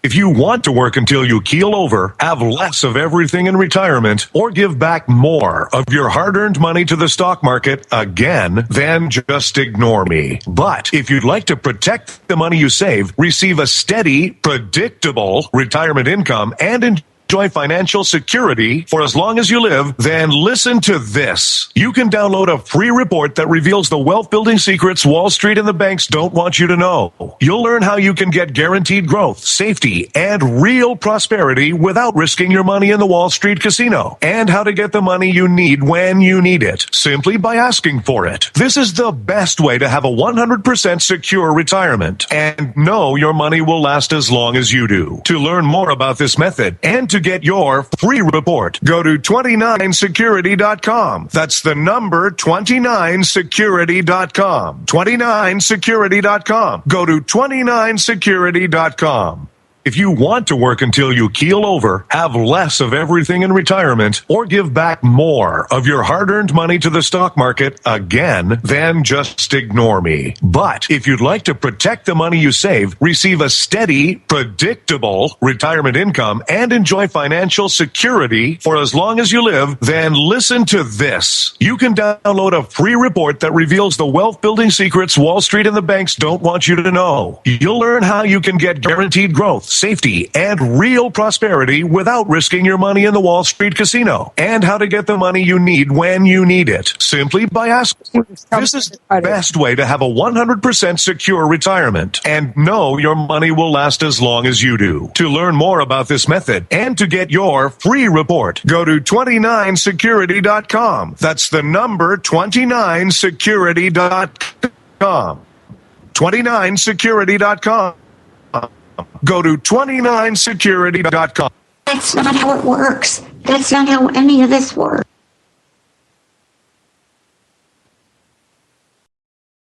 If you want to work until you keel over, have less of everything in retirement, or give back more of your hard-earned money to the stock market again, then just ignore me. But if you'd like to protect the money you save, receive a steady, predictable retirement income, and enjoy financial security for as long as you live, then listen to this. You can download a free report that reveals the wealth building secrets Wall Street and the banks don't want you to know. You'll learn how you can get guaranteed growth, safety, and real prosperity without risking your money in the Wall Street casino, and how to get the money you need when you need it, simply by asking for it. This is the best way to have a 100% secure retirement, and know your money will last as long as you do. To learn more about this method and to get your free report, go to 29security.com. That's the number 29security.com. 29security.com. Go to 29security.com. If you want to work until you keel over, have less of everything in retirement, or give back more of your hard-earned money to the stock market again, then just ignore me. But if you'd like to protect the money you save, receive a steady, predictable retirement income, and enjoy financial security for as long as you live, then listen to this. You can download a free report that reveals the wealth building secrets Wall Street and the banks don't want you to know. You'll learn how you can get guaranteed growth, safety, and real prosperity without risking your money in the Wall Street casino, and how to get the money you need when you need it, simply by asking. This is the best way to have a 100% secure retirement, and know your money will last as long as you do. To learn more about this method and to get your free report, go to 29security.com. That's the number 29security.com. 29security.com. Go to 29security.com. That's not how it works. That's not how any of this works.